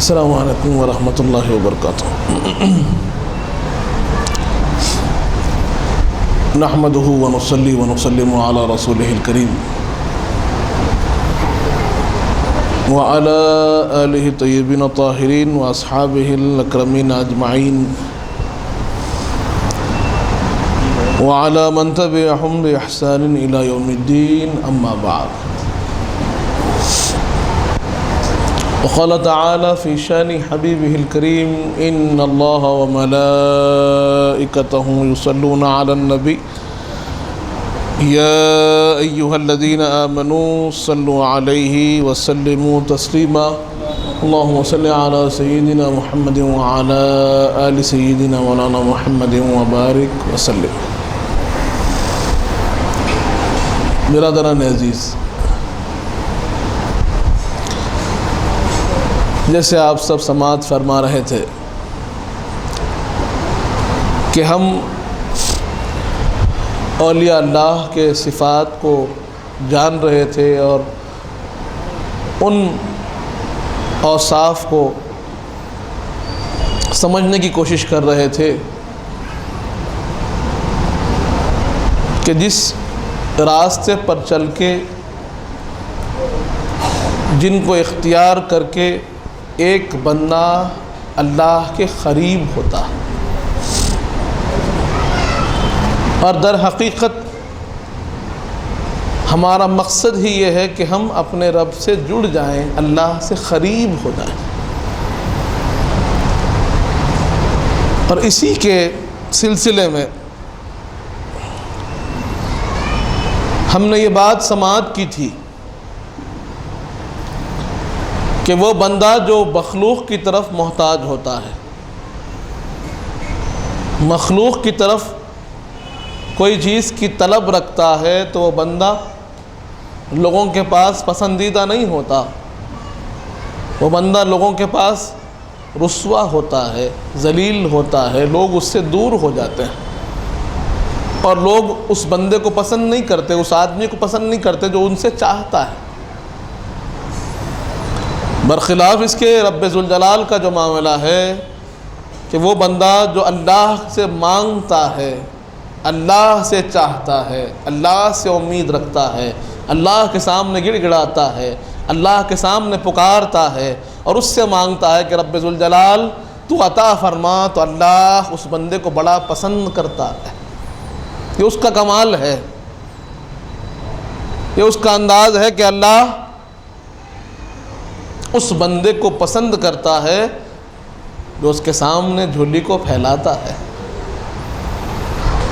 السلام علیکم ورحمۃ اللہ وبرکاتہ۔ نحمده ونصلي ونسلم على رسوله الكريم وعلى آله الطيبين الطاهرين وأصحابه الأكرمين أجمعين وعلى من تبعهم بإحسان إلى يوم الدين، أما بعد. وقال تعالى في شان حبيبه الكريم: إن الله وملائكته يصلون على النبي يا أيها الذين آمنوا صلوا عليه وسلموا تسليما. اللهم صل على سيدنا محمد وعلى آل سيدنا مولانا محمد وبارك وسلم. برادران عزیز، جیسے آپ سب سماعت فرما رہے تھے کہ ہم اولیاء اللہ کے صفات کو جان رہے تھے اور ان اوصاف کو سمجھنے کی کوشش کر رہے تھے کہ جس راستے پر چل کے، جن کو اختیار کر کے ایک بندہ اللہ کے قریب ہوتا ہے، اور در حقیقت ہمارا مقصد ہی یہ ہے کہ ہم اپنے رب سے جڑ جائیں، اللہ سے قریب ہو جائیں. اور اسی کے سلسلے میں ہم نے یہ بات سماعت کی تھی کہ وہ بندہ جو مخلوق کی طرف محتاج ہوتا ہے، مخلوق کی طرف کوئی چیز کی طلب رکھتا ہے، تو وہ بندہ لوگوں کے پاس پسندیدہ نہیں ہوتا، وہ بندہ لوگوں کے پاس رسوا ہوتا ہے، ذلیل ہوتا ہے، لوگ اس سے دور ہو جاتے ہیں، اور لوگ اس بندے کو پسند نہیں کرتے، اس آدمی کو پسند نہیں کرتے جو ان سے چاہتا ہے. برخلاف اس کے رب ذوالجلال کا جو معاملہ ہے کہ وہ بندہ جو اللہ سے مانگتا ہے، اللہ سے چاہتا ہے، اللہ سے امید رکھتا ہے، اللہ کے سامنے گڑ گڑاتا ہے، اللہ کے سامنے پکارتا ہے اور اس سے مانگتا ہے کہ رب ذوالجلال تو عطا فرما، تو اللہ اس بندے کو بڑا پسند کرتا ہے. یہ اس کا کمال ہے، یہ اس کا انداز ہے کہ اللہ اس بندے کو پسند کرتا ہے جو اس کے سامنے جھولی کو پھیلاتا ہے،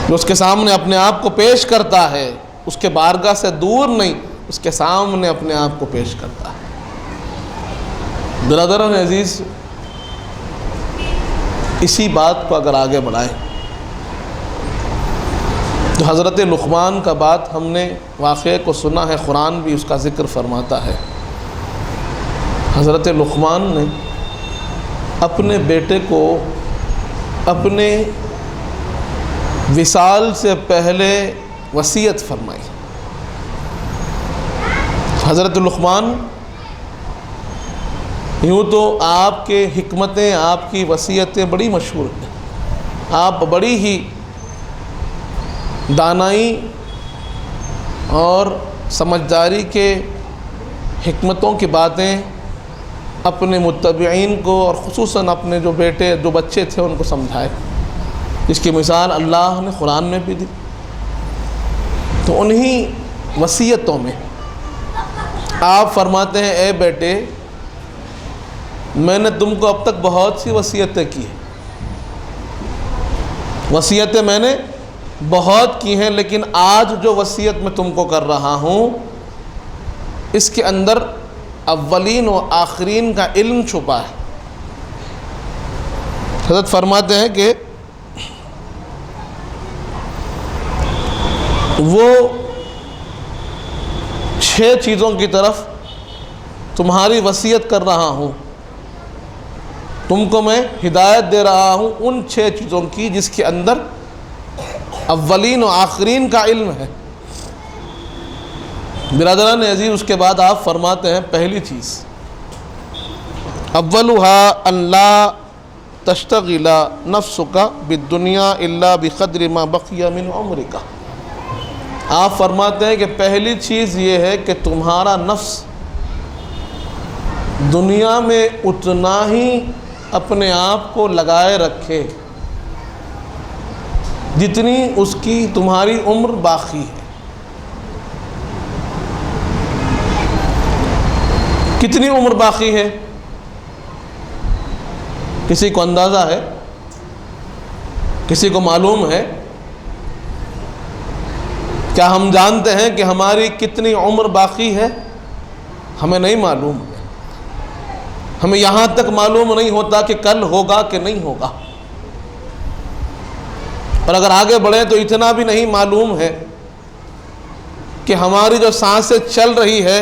جو اس کے سامنے اپنے آپ کو پیش کرتا ہے، اس کے بارگاہ سے دور نہیں، اس کے سامنے اپنے آپ کو پیش کرتا ہے. برادران عزیز، اسی بات کو اگر آگے بڑھائیں تو حضرت لقمان کا بات ہم نے واقعے کو سنا ہے، قرآن بھی اس کا ذکر فرماتا ہے. حضرت لقمان نے اپنے بیٹے کو اپنے وصال سے پہلے وصیت فرمائی. حضرت لقمان، یوں تو آپ کے حکمتیں، آپ کی وصیتیں بڑی مشہور ہیں، آپ بڑی ہی دانائی اور سمجھداری کے حکمتوں کی باتیں اپنے متبعین کو اور خصوصاً اپنے جو بچے تھے ان کو سمجھائے، جس کی مثال اللہ نے قرآن میں بھی دی. تو انہی وصیتوں میں آپ فرماتے ہیں: اے بیٹے، میں نے تم کو اب تک بہت سی وصیتیں کی ہیں، وصیتیں میں نے بہت کی ہیں، لیکن آج جو وصیت میں تم کو کر رہا ہوں اس کے اندر اولین و آخرین کا علم چھپا ہے. حضرت فرماتے ہیں کہ وہ 6 چیزوں کی طرف تمہاری وصیت کر رہا ہوں، تم کو میں ہدایت دے رہا ہوں ان 6 چیزوں کی جس کے اندر اولین و آخرین کا علم ہے. برادران عزیز، اس کے بعد آپ فرماتے ہیں پہلی چیز اولها ان لا تشتغل نفسك بالدنیا الا بقدر ما بقی من عمرك۔ آپ فرماتے ہیں کہ پہلی چیز یہ ہے کہ تمہارا نفس دنیا میں اتنا ہی اپنے آپ کو لگائے رکھے جتنی اس کی تمہاری عمر باقی ہے۔ کتنی عمر باقی ہے؟ کسی کو اندازہ ہے؟ کسی کو معلوم ہے؟ کیا ہم جانتے ہیں کہ ہماری کتنی عمر باقی ہے؟ ہمیں نہیں معلوم۔ ہمیں یہاں تک معلوم نہیں ہوتا کہ کل ہوگا کہ نہیں ہوگا، اور اگر آگے بڑھیں تو اتنا بھی نہیں معلوم ہے کہ ہماری جو سانسیں چل رہی ہے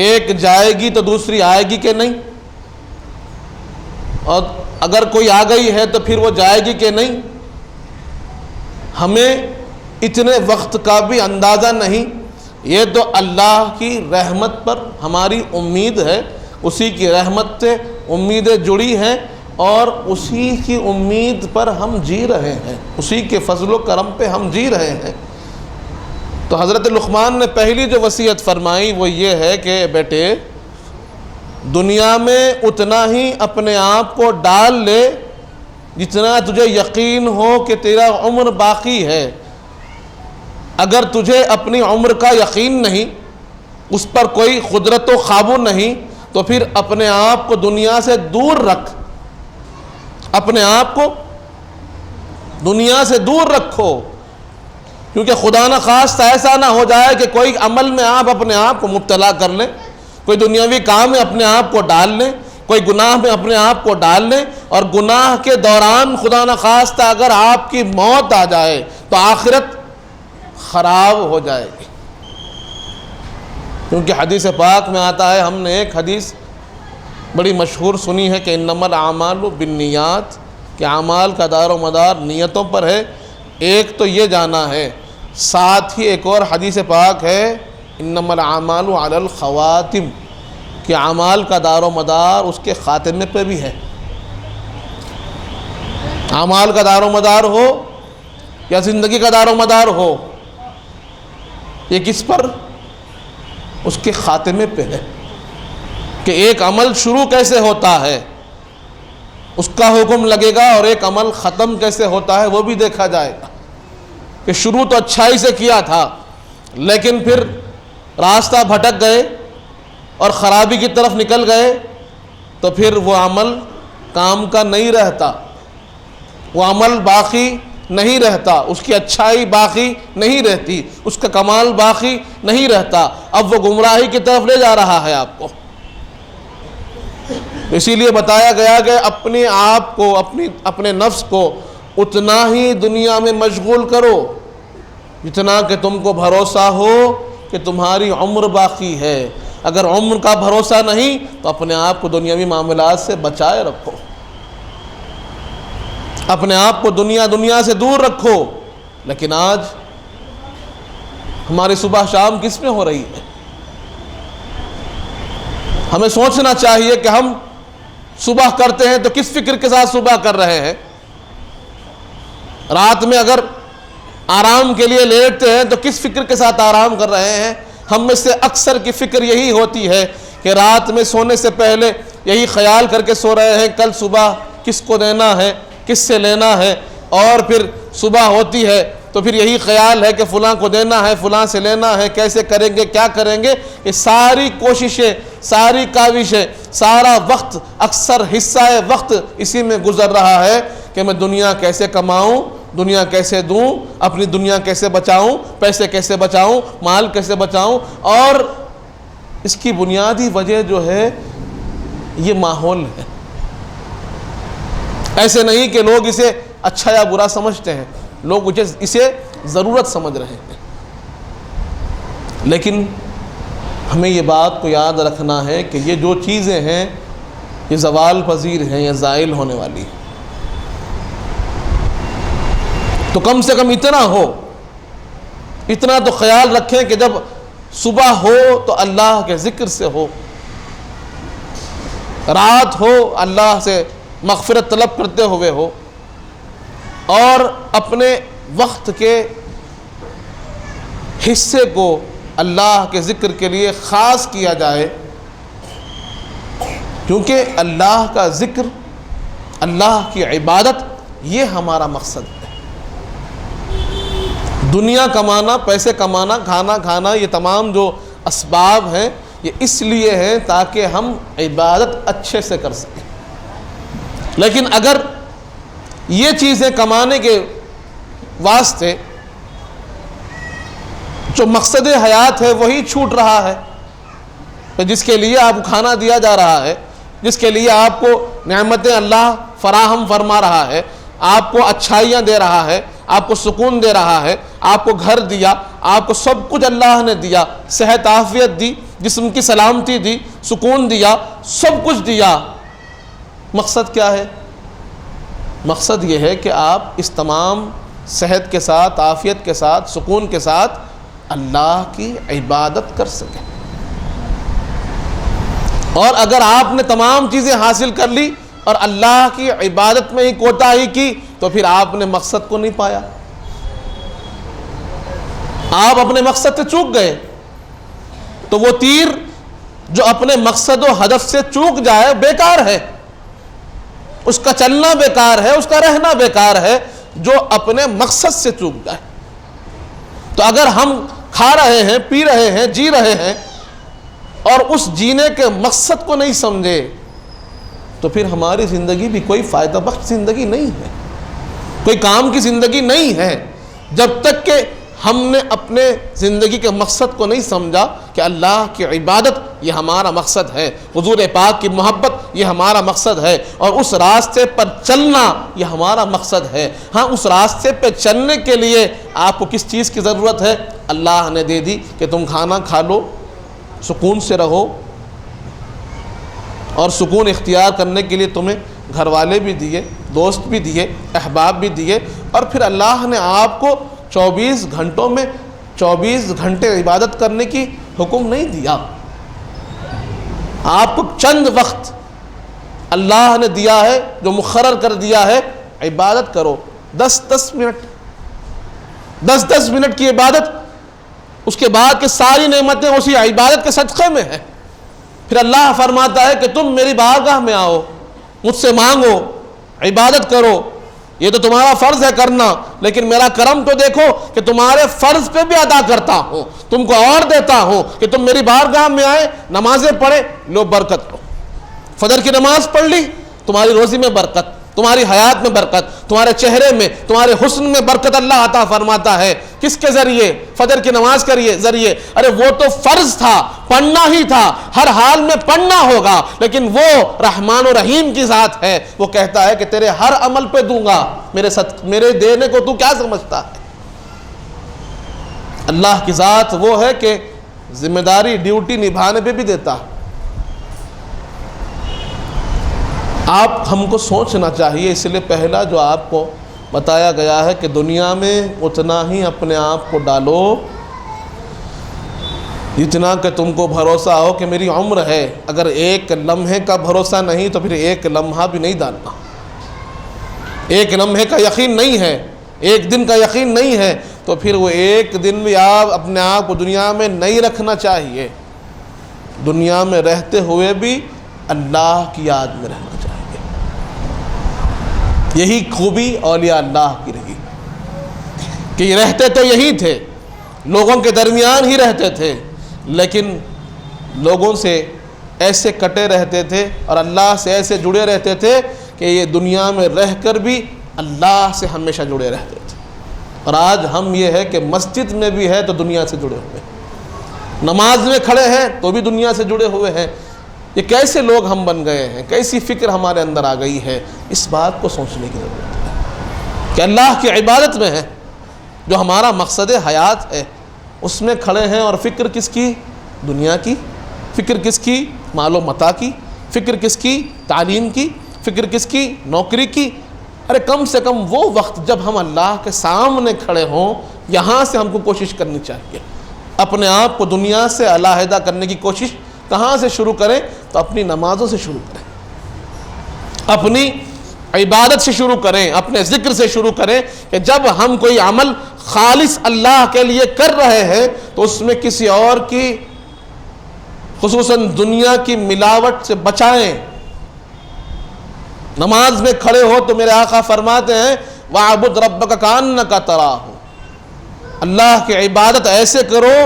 ایک جائے گی تو دوسری آئے گی کہ نہیں، اور اگر کوئی آ گئی ہے تو پھر وہ جائے گی کہ نہیں۔ ہمیں اتنے وقت کا بھی اندازہ نہیں۔ یہ تو اللہ کی رحمت پر ہماری امید ہے، اسی کی رحمت سے امیدیں جڑی ہیں، اور اسی کی امید پر ہم جی رہے ہیں، اسی کے فضل و کرم پہ ہم جی رہے ہیں۔ تو حضرت لقمان نے پہلی جو وصیت فرمائی وہ یہ ہے کہ بیٹے دنیا میں اتنا ہی اپنے آپ کو ڈال لے جتنا تجھے یقین ہو کہ تیرا عمر باقی ہے۔ اگر تجھے اپنی عمر کا یقین نہیں، اس پر کوئی قدرت و قابو نہیں، تو پھر اپنے آپ کو دنیا سے دور رکھ، اپنے آپ کو دنیا سے دور رکھو، کیونکہ خدا نخواستہ ایسا نہ ہو جائے کہ کوئی عمل میں آپ اپنے آپ کو مبتلا کر لیں، کوئی دنیاوی کام میں اپنے آپ کو ڈال لیں، کوئی گناہ میں اپنے آپ کو ڈال لیں، اور گناہ کے دوران خدا نخواستہ اگر آپ کی موت آ جائے تو آخرت خراب ہو جائے گی۔ کیونکہ حدیث پاک میں آتا ہے، ہم نے ایک حدیث بڑی مشہور سنی ہے کہ انما الاعمال بالنیات، کہ اعمال کا دار و مدار نیتوں پر ہے۔ ایک تو یہ جانا ہے، ساتھ ہی ایک اور حدیث پاک ہے انما الاعمال علی الخواتم، کہ اعمال کا دار و مدار اس کے خاتمے پہ بھی ہے۔ اعمال کا دار و مدار ہو یا زندگی کا دار و مدار ہو، یہ کس پر؟ اس کے خاتمے پہ ہے، کہ ایک عمل شروع کیسے ہوتا ہے اس کا حکم لگے گا، اور ایک عمل ختم کیسے ہوتا ہے وہ بھی دیکھا جائے گا۔ کہ شروع تو اچھائی سے کیا تھا لیکن پھر راستہ بھٹک گئے اور خرابی کی طرف نکل گئے تو پھر وہ عمل کام کا نہیں رہتا، وہ عمل باقی نہیں رہتا، اس کی اچھائی باقی نہیں رہتی، اس کا کمال باقی نہیں رہتا، اب وہ گمراہی کی طرف لے جا رہا ہے آپ کو۔ اسی لیے بتایا گیا کہ اپنے آپ کو، اپنے نفس کو اتنا ہی دنیا میں مشغول کرو جتنا کہ تم کو بھروسہ ہو کہ تمہاری عمر باقی ہے۔ اگر عمر کا بھروسہ نہیں تو اپنے آپ کو دنیاوی معاملات سے بچائے رکھو، اپنے آپ کو دنیا سے دور رکھو۔ لیکن آج ہماری صبح شام کس میں ہو رہی ہے؟ ہمیں سوچنا چاہیے کہ ہم صبح کرتے ہیں تو کس فکر کے ساتھ صبح کر رہے ہیں؟ رات میں اگر آرام کے لیے لیٹتے ہیں تو کس فکر کے ساتھ آرام کر رہے ہیں؟ ہم میں سے اکثر کی فکر یہی ہوتی ہے کہ رات میں سونے سے پہلے یہی خیال کر کے سو رہے ہیں کل صبح کس کو دینا ہے، کس سے لینا ہے، اور پھر صبح ہوتی ہے تو پھر یہی خیال ہے کہ فلاں کو دینا ہے، فلاں سے لینا ہے، کیسے کریں گے، کیا کریں گے۔ یہ ساری کوششیں، ساری کاوشیں، سارا وقت، اکثر حصہ وقت اسی میں گزر رہا ہے کہ میں دنیا کیسے کماؤں، دنیا کیسے دوں، اپنی دنیا کیسے بچاؤں، پیسے کیسے بچاؤں، مال کیسے بچاؤں۔ اور اس کی بنیادی وجہ جو ہے یہ ماحول ہے۔ ایسے نہیں کہ لوگ اسے اچھا یا برا سمجھتے ہیں، لوگ اسے ضرورت سمجھ رہے ہیں۔ لیکن ہمیں یہ بات کو یاد رکھنا ہے کہ یہ جو چیزیں ہیں یہ زوال پذیر ہیں، یہ زائل ہونے والی ہیں۔ تو کم سے کم اتنا تو خیال رکھیں کہ جب صبح ہو تو اللہ کے ذکر سے ہو، رات ہو اللہ سے مغفرت طلب کرتے ہوئے ہو، اور اپنے وقت کے حصے کو اللہ کے ذکر کے لیے خاص کیا جائے، کیونکہ اللہ کا ذکر، اللہ کی عبادت، یہ ہمارا مقصد ہے۔ دنیا کمانا، پیسے کمانا، کھانا کھانا، یہ تمام جو اسباب ہیں یہ اس لیے ہیں تاکہ ہم عبادت اچھے سے کر سکیں۔ لیکن اگر یہ چیزیں کمانے کے واسطے جو مقصد حیات ہے وہی چھوٹ رہا ہے، تو جس کے لیے آپ کو کھانا دیا جا رہا ہے، جس کے لیے آپ کو نعمتیں اللہ فراہم فرما رہا ہے، آپ کو اچھائیاں دے رہا ہے، آپ کو سکون دے رہا ہے، آپ کو گھر دیا، آپ کو سب کچھ اللہ نے دیا، صحت عافیت دی، جسم کی سلامتی دی، سکون دیا، سب کچھ دیا، مقصد کیا ہے؟ مقصد یہ ہے کہ آپ اس تمام صحت کے ساتھ، عافیت کے ساتھ، سکون کے ساتھ اللہ کی عبادت کر سکیں۔ اور اگر آپ نے تمام چیزیں حاصل کر لی اور اللہ کی عبادت میں ہی کوتاہی کی تو پھر آپ نے مقصد کو نہیں پایا، آپ اپنے مقصد سے چوک گئے۔ تو وہ تیر جو اپنے مقصد و ہدف سے چوک جائے بیکار ہے، اس کا چلنا بیکار ہے، اس کا رہنا بیکار ہے، جو اپنے مقصد سے چوک جائے۔ تو اگر ہم کھا رہے ہیں، پی رہے ہیں، جی رہے ہیں اور اس جینے کے مقصد کو نہیں سمجھے تو پھر ہماری زندگی بھی کوئی فائدہ بخش زندگی نہیں ہے، کوئی کام کی زندگی نہیں ہے، جب تک کہ ہم نے اپنے زندگی کے مقصد کو نہیں سمجھا کہ اللہ کی عبادت یہ ہمارا مقصد ہے، حضور پاک کی محبت یہ ہمارا مقصد ہے، اور اس راستے پر چلنا یہ ہمارا مقصد ہے۔ ہاں، اس راستے پہ چلنے کے لیے آپ کو کس چیز کی ضرورت ہے؟ اللہ نے دے دی کہ تم کھانا کھا لو، سکون سے رہو، اور سکون اختیار کرنے کے لیے تمہیں گھر والے بھی دیے، دوست بھی دیے، احباب بھی دیے، اور پھر اللہ نے آپ کو 24 گھنٹوں میں 24 گھنٹے عبادت کرنے کی حکم نہیں دیا۔ آپ کو چند وقت اللہ نے دیا ہے جو مقرر کر دیا ہے، عبادت کرو، 10 منٹ کی عبادت، اس کے بعد کہ ساری نعمتیں اسی عبادت کے صدقے میں ہیں۔ پھر اللہ فرماتا ہے کہ تم میری بارگاہ میں آؤ، مجھ سے مانگو، عبادت کرو، یہ تو تمہارا فرض ہے کرنا، لیکن میرا کرم تو دیکھو کہ تمہارے فرض پہ بھی ادا کرتا ہوں، تم کو اور دیتا ہوں کہ تم میری بارگاہ میں آئے، نمازیں پڑھے، لو برکت لو۔ فجر کی نماز پڑھ لی، تمہاری روزی میں برکت، تمہاری حیات میں برکت، تمہارے چہرے میں، تمہارے حسن میں برکت اللہ عطا فرماتا ہے۔ کس کے ذریعے؟ فجر کی نماز کے ذریعے۔ ارے وہ تو فرض تھا، پڑھنا ہی تھا، ہر حال میں پڑھنا ہوگا، لیکن وہ رحمان و رحیم کی ذات ہے، وہ کہتا ہے کہ تیرے ہر عمل پہ دوں گا، میرے دینے کو تو کیا سمجھتا ہے؟ اللہ کی ذات وہ ہے کہ ذمہ داری، ڈیوٹی نبھانے پہ بھی دیتا ہے۔ آپ ہم کو سوچنا چاہیے، اس لیے پہلا جو آپ کو بتایا گیا ہے کہ دنیا میں اتنا ہی اپنے آپ کو ڈالو جتنا کہ تم کو بھروسہ ہو کہ میری عمر ہے۔ اگر ایک لمحے کا بھروسہ نہیں تو پھر ایک لمحہ بھی نہیں ڈالنا، ایک لمحے کا یقین نہیں ہے، ایک دن کا یقین نہیں ہے، تو پھر وہ ایک دن بھی آپ اپنے آپ کو دنیا میں نہیں رکھنا چاہیے۔ دنیا میں رہتے ہوئے بھی اللہ کی یاد میں رہنا چاہیے۔ یہی خوبی اولیاء اللہ کی رہی کہ یہ رہتے تو یہی تھے، لوگوں کے درمیان ہی رہتے تھے، لیکن لوگوں سے ایسے کٹے رہتے تھے اور اللہ سے ایسے جڑے رہتے تھے کہ یہ دنیا میں رہ کر بھی اللہ سے ہمیشہ جڑے رہتے تھے۔ اور آج ہم یہ ہے کہ مسجد میں بھی ہے تو دنیا سے جڑے ہوئے، نماز میں کھڑے ہیں تو بھی دنیا سے جڑے ہوئے ہیں۔ یہ کیسے لوگ ہم بن گئے ہیں، کیسی فکر ہمارے اندر آ گئی ہے؟ اس بات کو سوچنے کی ضرورت ہے کہ اللہ کی عبادت میں ہے، جو ہمارا مقصد حیات ہے، اس میں کھڑے ہیں، اور فکر کس کی؟ دنیا کی، فکر کس کی؟ مال و متاع کی، فکر کس کی؟ تعلیم کی، فکر کس کی؟ نوکری کی۔ ارے کم سے کم وہ وقت جب ہم اللہ کے سامنے کھڑے ہوں، یہاں سے ہم کو کوشش کرنی چاہیے۔ اپنے آپ کو دنیا سے علیحدہ کرنے کی کوشش کہاں سے شروع کریں؟ تو اپنی نمازوں سے شروع کریں۔ اپنی عبادت سے شروع کریں، اپنے ذکر سے شروع کریں کہ جب ہم کوئی عمل خالص اللہ کے لیے کر رہے ہیں تو اس میں کسی اور کی خصوصاً دنیا کی ملاوٹ سے بچائیں۔ نماز میں کھڑے ہو تو میرے آقا فرماتے ہیں وَاعْبُدْ رَبَّكَ كَأَنَّكَ تَرَاهُ، اللہ کی عبادت ایسے کرو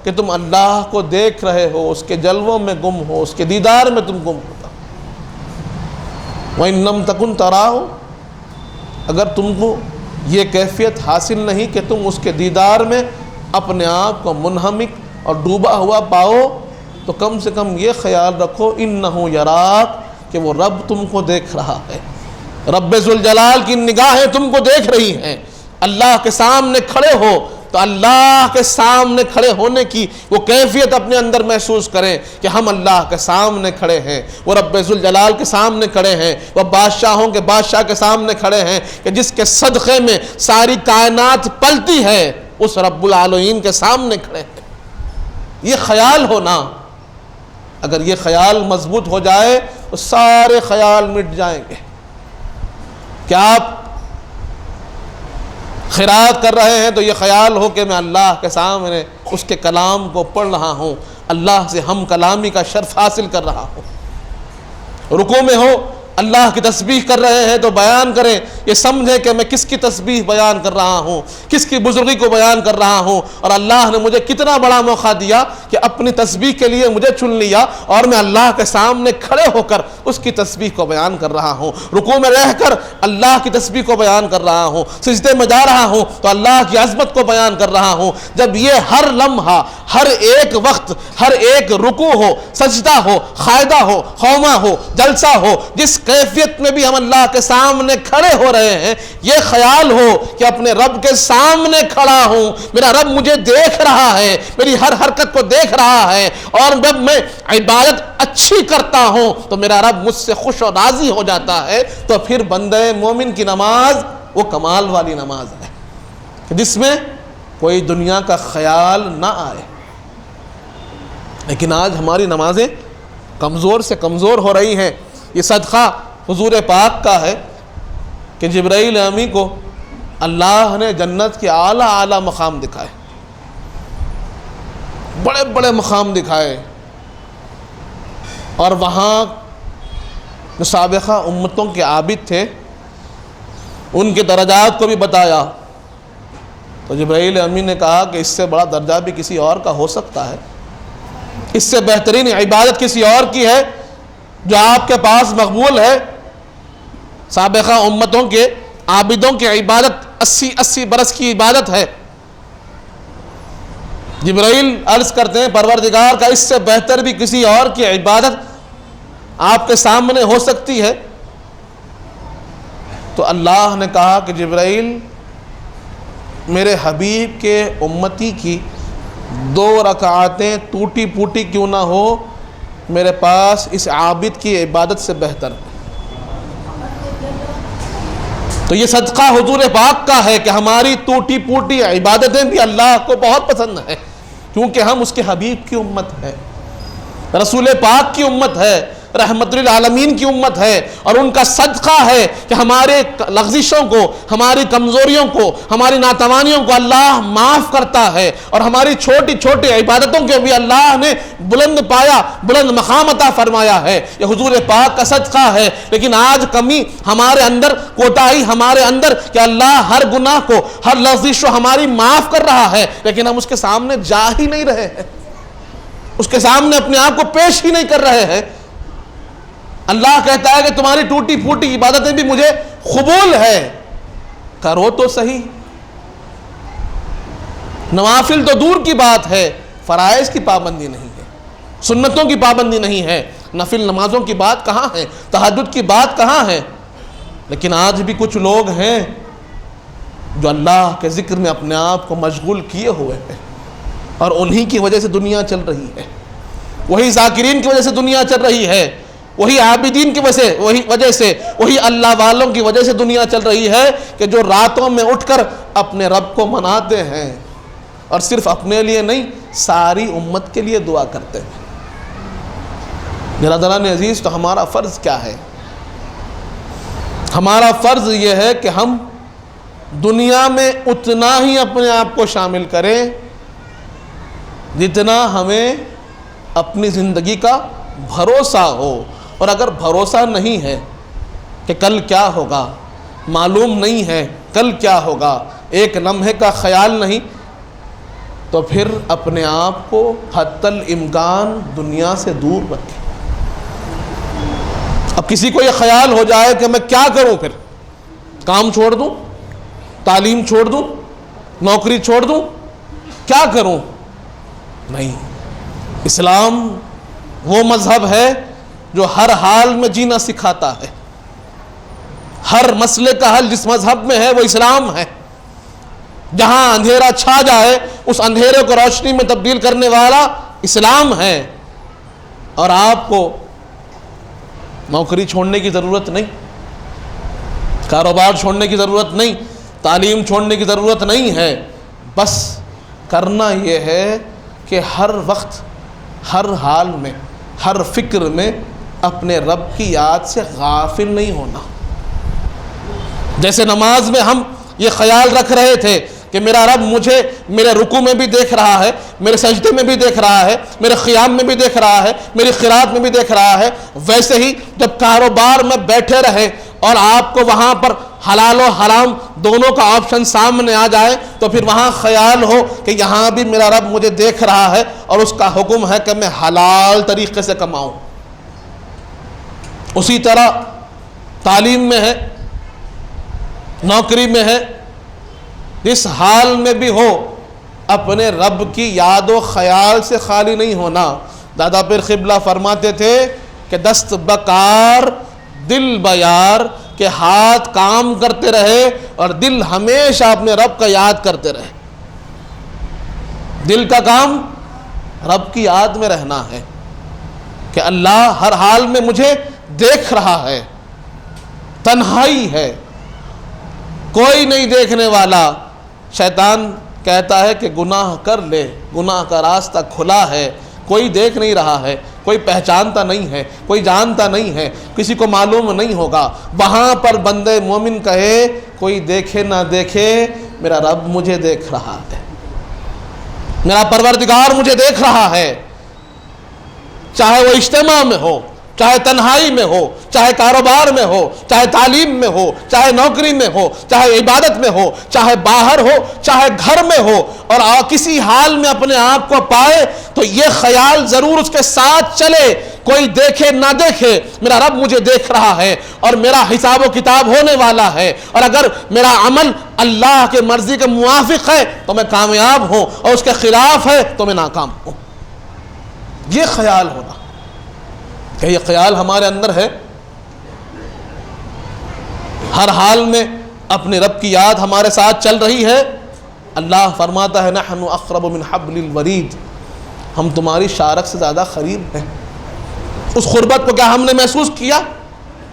کہ تم اللہ کو دیکھ رہے ہو، اس کے جلووں میں گم ہو، اس کے دیدار میں تم گم ہوتا۔ وَإِن لَمْ تَكُنْ تَرَاهُ، اگر تم کو یہ کیفیت حاصل نہیں کہ تم اس کے دیدار میں اپنے آپ کو منہمک اور ڈوبا ہوا پاؤ تو کم سے کم یہ خیال رکھو اِنَّهُ يَرَاكَ، کہ وہ رب تم کو دیکھ رہا ہے، رب ذوالجلال کی نگاہیں تم کو دیکھ رہی ہیں۔ اللہ کے سامنے کھڑے ہو تو اللہ کے سامنے کھڑے ہونے کی وہ کیفیت اپنے اندر محسوس کریں کہ ہم اللہ کے سامنے کھڑے ہیں، وہ رب ذوالجلال کے سامنے کھڑے ہیں، وہ بادشاہوں کے بادشاہ کے سامنے کھڑے ہیں کہ جس کے صدقے میں ساری کائنات پلتی ہے، اس رب العالمین کے سامنے کھڑے ہیں۔ یہ خیال ہونا، اگر یہ خیال مضبوط ہو جائے تو سارے خیال مٹ جائیں گے۔ کہ آپ خیرات کر رہے ہیں تو یہ خیال ہو کہ میں اللہ کے سامنے اس کے کلام کو پڑھ رہا ہوں، اللہ سے ہم کلامی کا شرف حاصل کر رہا ہوں۔ رکوع میں ہو اللہ کی تسبیح کر رہے ہیں تو بیان کریں، یہ سمجھیں کہ میں کس کی تسبیح بیان کر رہا ہوں، کس کی بزرگی کو بیان کر رہا ہوں، اور اللہ نے مجھے کتنا بڑا موقع دیا کہ اپنی تسبیح کے لیے مجھے چن لیا اور میں اللہ کے سامنے کھڑے ہو کر اس کی تسبیح کو بیان کر رہا ہوں۔ رکوع میں رہ کر اللہ کی تسبیح کو بیان کر رہا ہوں، سجدے میں جا رہا ہوں تو اللہ کی عظمت کو بیان کر رہا ہوں۔ جب یہ ہر لمحہ، ہر ایک وقت، ہر ایک رکوع ہو، سجدہ ہو، قاعدہ ہو، قومہ ہو، جلسہ ہو، جس کیفیت میں بھی ہم اللہ کے سامنے کھڑے ہو رہے ہیں، یہ خیال ہو کہ اپنے رب کے سامنے کھڑا ہوں، میرا رب مجھے دیکھ رہا ہے، میری ہر حرکت کو دیکھ رہا ہے، اور جب میں عبادت اچھی کرتا ہوں تو میرا رب مجھ سے خوش و راضی ہو جاتا ہے۔ تو پھر بندہ مومن کی نماز وہ کمال والی نماز ہے جس میں کوئی دنیا کا خیال نہ آئے۔ لیکن آج ہماری نمازیں کمزور سے کمزور ہو رہی ہیں۔ یہ صدقہ حضور پاک کا ہے کہ جبرائیل امی کو اللہ نے جنت کے اعلیٰ اعلیٰ مقام دکھائے، بڑے بڑے مقام دکھائے، اور وہاں جو سابقہ امتوں کے عابد تھے ان کے درجات کو بھی بتایا۔ تو جبرائیل امی نے کہا کہ اس سے بڑا درجہ بھی کسی اور کا ہو سکتا ہے، اس سے بہترین عبادت کسی اور کی ہے جو آپ کے پاس مقبول ہے۔ سابقہ امتوں کے عابدوں کی عبادت 80 برس کی عبادت ہے۔ جبرائیل عرض کرتے ہیں پروردگار کا اس سے بہتر بھی کسی اور کی عبادت آپ کے سامنے ہو سکتی ہے؟ تو اللہ نے کہا کہ جبرائیل، میرے حبیب کے امتی کی 2 رکعتیں ٹوٹی پوٹی کیوں نہ ہو، میرے پاس اس عابد کی عبادت سے بہتر ہے۔ تو یہ صدقہ حضور پاک کا ہے کہ ہماری ٹوٹی پوٹی عبادتیں بھی اللہ کو بہت پسند ہیں، کیونکہ ہم اس کے حبیب کی امت ہے، رسول پاک کی امت ہے، رحمت للعالمین کی امت ہے، اور ان کا صدقہ ہے کہ ہمارے لغزشوں کو، ہماری کمزوریوں کو، ہماری ناتوانیوں کو اللہ معاف کرتا ہے، اور ہماری چھوٹی چھوٹی عبادتوں کو بھی اللہ نے بلند پایا، بلند مقام عطا فرمایا ہے۔ یہ حضور پاک کا صدقہ ہے۔ لیکن آج کمی ہمارے اندر، کوتاہی ہمارے اندر کہ اللہ ہر گناہ کو، ہر لغزش کو ہماری معاف کر رہا ہے، لیکن ہم اس کے سامنے جا ہی نہیں رہے ہیں، اس کے سامنے اپنے آپ کو پیش ہی نہیں کر رہے ہیں۔ اللہ کہتا ہے کہ تمہاری ٹوٹی پھوٹی عبادتیں بھی مجھے قبول ہے، کرو تو صحیح۔ نوافل تو دور کی بات ہے، فرائض کی پابندی نہیں ہے، سنتوں کی پابندی نہیں ہے، نفل نمازوں کی بات کہاں ہے، تہجد کی بات کہاں ہے۔ لیکن آج بھی کچھ لوگ ہیں جو اللہ کے ذکر میں اپنے آپ کو مشغول کیے ہوئے ہیں، اور انہی کی وجہ سے دنیا چل رہی ہے، وہی ذاکرین کی وجہ سے دنیا چل رہی ہے، وہی عابدین کی وجہ سے، وہی اللہ والوں کی وجہ سے دنیا چل رہی ہے کہ جو راتوں میں اٹھ کر اپنے رب کو مناتے ہیں، اور صرف اپنے لیے نہیں، ساری امت کے لیے دعا کرتے ہیں۔ برادران عزیز، تو ہمارا فرض کیا ہے؟ ہمارا فرض یہ ہے کہ ہم دنیا میں اتنا ہی اپنے آپ کو شامل کریں جتنا ہمیں اپنی زندگی کا بھروسہ ہو. اور اگر بھروسہ نہیں ہے کہ کل کیا ہوگا، معلوم نہیں ہے کل کیا ہوگا، ایک لمحے کا خیال نہیں، تو پھر اپنے آپ کو حتی الامکان دنیا سے دور رکھیں. اب کسی کو یہ خیال ہو جائے کہ میں کیا کروں، پھر کام چھوڑ دوں، تعلیم چھوڑ دوں، نوکری چھوڑ دوں، کیا کروں؟ نہیں، اسلام وہ مذہب ہے جو ہر حال میں جینا سکھاتا ہے. ہر مسئلے کا حل جس مذہب میں ہے وہ اسلام ہے. جہاں اندھیرا چھا جائے اس اندھیرے کو روشنی میں تبدیل کرنے والا اسلام ہے. اور آپ کو نوکری چھوڑنے کی ضرورت نہیں، کاروبار چھوڑنے کی ضرورت نہیں، تعلیم چھوڑنے کی ضرورت نہیں ہے. بس کرنا یہ ہے کہ ہر وقت، ہر حال میں، ہر فکر میں اپنے رب کی یاد سے غافل نہیں ہونا. جیسے نماز میں ہم یہ خیال رکھ رہے تھے کہ میرا رب مجھے میرے رکوع میں بھی دیکھ رہا ہے، میرے سجدے میں بھی دیکھ رہا ہے، میرے قیام میں بھی دیکھ رہا ہے، میری قرات میں بھی دیکھ رہا ہے. ویسے ہی جب کاروبار میں بیٹھے رہے اور آپ کو وہاں پر حلال و حرام دونوں کا آپشن سامنے آ جائے تو پھر وہاں خیال ہو کہ یہاں بھی میرا رب مجھے دیکھ رہا ہے اور اس کا حکم ہے کہ میں حلال طریقے سے کماؤں. اسی طرح تعلیم میں ہے، نوکری میں ہے، جس حال میں بھی ہو اپنے رب کی یاد و خیال سے خالی نہیں ہونا. دادا پیر قبلہ فرماتے تھے کہ دست بکار دل بیار، کہ ہاتھ کام کرتے رہے اور دل ہمیشہ اپنے رب کا یاد کرتے رہے. دل کا کام رب کی یاد میں رہنا ہے کہ اللہ ہر حال میں مجھے دیکھ رہا ہے. تنہائی ہے، کوئی نہیں دیکھنے والا. شیطان کہتا ہے کہ گناہ کر لے، گناہ کا راستہ کھلا ہے، کوئی دیکھ نہیں رہا ہے، کوئی پہچانتا نہیں ہے، کوئی جانتا نہیں ہے، کسی کو معلوم نہیں ہوگا. وہاں پر بندے مومن کہے کوئی دیکھے نہ دیکھے میرا رب مجھے دیکھ رہا ہے، میرا پروردگار مجھے دیکھ رہا ہے. چاہے وہ اجتماع میں ہو، چاہے تنہائی میں ہو، چاہے کاروبار میں ہو، چاہے تعلیم میں ہو، چاہے نوکری میں ہو، چاہے عبادت میں ہو، چاہے باہر ہو، چاہے گھر میں ہو، اور کسی حال میں اپنے آپ کو پائے تو یہ خیال ضرور اس کے ساتھ چلے، کوئی دیکھے نہ دیکھے میرا رب مجھے دیکھ رہا ہے اور میرا حساب و کتاب ہونے والا ہے. اور اگر میرا عمل اللہ کے مرضی کے موافق ہے تو میں کامیاب ہوں اور اس کے خلاف ہے تو میں ناکام ہوں. یہ خیال ہونا کہ یہ خیال ہمارے اندر ہے. ہر حال میں اپنے رب کی یاد ہمارے ساتھ چل رہی ہے. اللہ فرماتا ہے نحن اقرب من حبل الورید، ہم تمہاری شارک سے زیادہ قریب ہیں. اس قربت کو کیا ہم نے محسوس کیا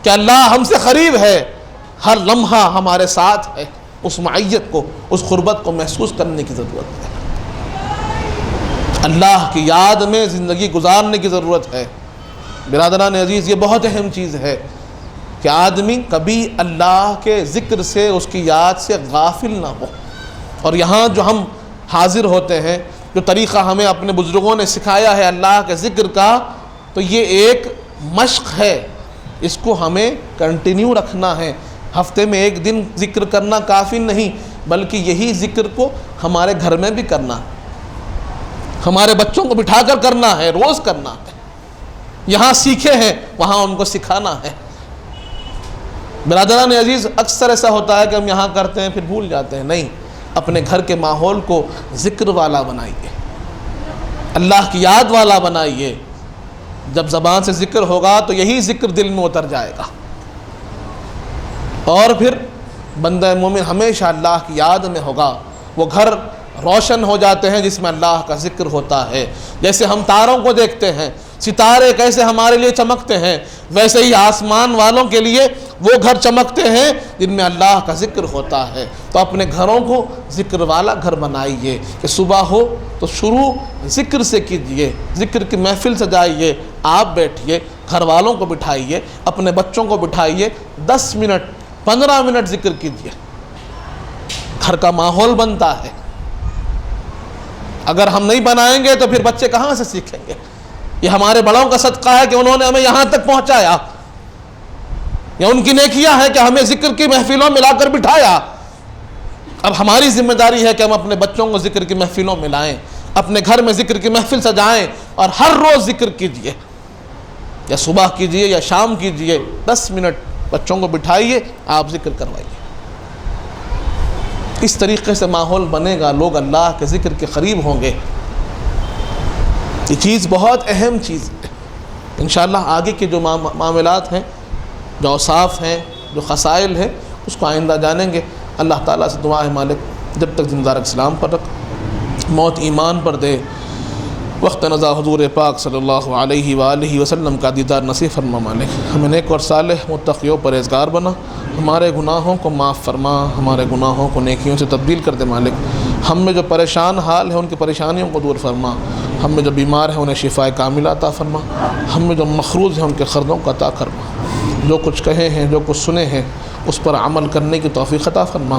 کہ اللہ ہم سے قریب ہے؟ ہر لمحہ ہمارے ساتھ ہے. اس معیت کو، اس قربت کو محسوس کرنے کی ضرورت ہے. اللہ کی یاد میں زندگی گزارنے کی ضرورت ہے. برادران عزیز، یہ بہت اہم چیز ہے کہ آدمی کبھی اللہ کے ذکر سے، اس کی یاد سے غافل نہ ہو. اور یہاں جو ہم حاضر ہوتے ہیں، جو طریقہ ہمیں اپنے بزرگوں نے سکھایا ہے اللہ کے ذکر کا، تو یہ ایک مشق ہے. اس کو ہمیں کنٹینیو رکھنا ہے. ہفتے میں ایک دن ذکر کرنا کافی نہیں، بلکہ یہی ذکر کو ہمارے گھر میں بھی کرنا ہے، ہمارے بچوں کو بٹھا کر کرنا ہے، روز کرنا ہے. یہاں سیکھے ہیں وہاں ان کو سکھانا ہے. برادران عزیز، اکثر ایسا ہوتا ہے کہ ہم یہاں کرتے ہیں پھر بھول جاتے ہیں. نہیں، اپنے گھر کے ماحول کو ذکر والا بنائیے، اللہ کی یاد والا بنائیے. جب زبان سے ذکر ہوگا تو یہی ذکر دل میں اتر جائے گا، اور پھر بندہ مومن ہمیشہ اللہ کی یاد میں ہوگا. وہ گھر روشن ہو جاتے ہیں جس میں اللہ کا ذکر ہوتا ہے. جیسے ہم تاروں کو دیکھتے ہیں، ستارے کیسے ہمارے لیے چمکتے ہیں، ویسے ہی آسمان والوں کے لیے وہ گھر چمکتے ہیں جن میں اللہ کا ذکر ہوتا ہے. تو اپنے گھروں کو ذکر والا گھر بنائیے کہ صبح ہو تو شروع ذکر سے کیجیے، ذکر کی محفل سجائیے. آپ بیٹھیے، گھر والوں کو بٹھائیے، اپنے بچوں کو بٹھائیے، 10 منٹ 15 منٹ ذکر کیجیے، گھر کا ماحول بنتا ہے۔ اگر ہم نہیں بنائیں گے تو پھر بچے کہاں سے سیکھیں گے؟ یہ ہمارے بڑوں کا صدقہ ہے کہ انہوں نے ہمیں یہاں تک پہنچایا، یا ان کی نیکیاں ہے کہ ہمیں ذکر کی محفلوں میں لا کر بٹھایا۔ اب ہماری ذمہ داری ہے کہ ہم اپنے بچوں کو ذکر کی محفلوں میں لائیں، اپنے گھر میں ذکر کی محفل سجائیں، اور ہر روز ذکر کیجئے، یا صبح کیجئے یا شام کیجئے، 10 منٹ بچوں کو بٹھائیے، آپ ذکر کروائیے۔ اس طریقے سے ماحول بنے گا، لوگ اللہ کے ذکر کے قریب ہوں گے۔ یہ چیز بہت اہم چیز ہے۔ انشاءاللہ آگے کے جو معاملات ہیں، جو اوصاف ہیں، جو خصائل ہیں، اس کو آئندہ جانیں گے۔ اللہ تعالیٰ سے دعا ہے مالک جب تک زندہ رکھ، اسلام پر رکھ، موت ایمان پر دے، وقت نزا حضور پاک صلی اللہ علیہ وآلہ وسلم کا دیدار نصیب فرما مالک۔ ہمیں نیک اور صالح متقی و پرہیزگار بنا، ہمارے گناہوں کو معاف فرما، ہمارے گناہوں کو نیکیوں سے تبدیل کر دے مالک۔ ہم میں جو پریشان حال ہے ان کی پریشانیوں کو دور فرما، ہم میں جو بیمار ہیں انہیں شفائے کاملہ عطا فرما، ہم میں جو مخروض ہیں ان کے قرضوں کو عطا فرما، جو کچھ کہے ہیں، جو کچھ سنے ہیں، اس پر عمل کرنے کی توفیق عطا فرما۔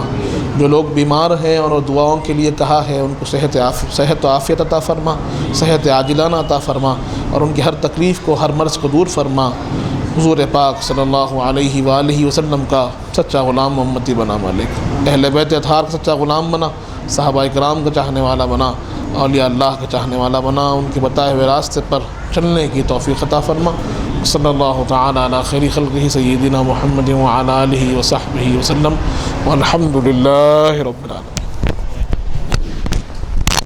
جو لوگ بیمار ہیں اور دعاؤں کے لیے کہا ہے ان کو صحت و عافیت عطا فرما، صحت عاجلانہ عطا فرما، اور ان کی ہر تکلیف کو، ہر مرض کو دور فرما۔ حضور پاک صلی اللہ علیہ وآلہ وسلم کا سچا غلام و امتی بنا مالک، اہل بیت اطہار کا سچا غلام بنا، صحابہ کرام کا چاہنے والا بنا، اولیاء اللہ کا چاہنے والا بنا، ان کے بتائے ہوئے راستے پر چلنے کی توفیق عطا فرما۔ صلی اللہ تعالی علی خیر خلقہ سیدنا محمد وعلی آلہ وصحبہ وسلم، والحمد للہ رب العالمین۔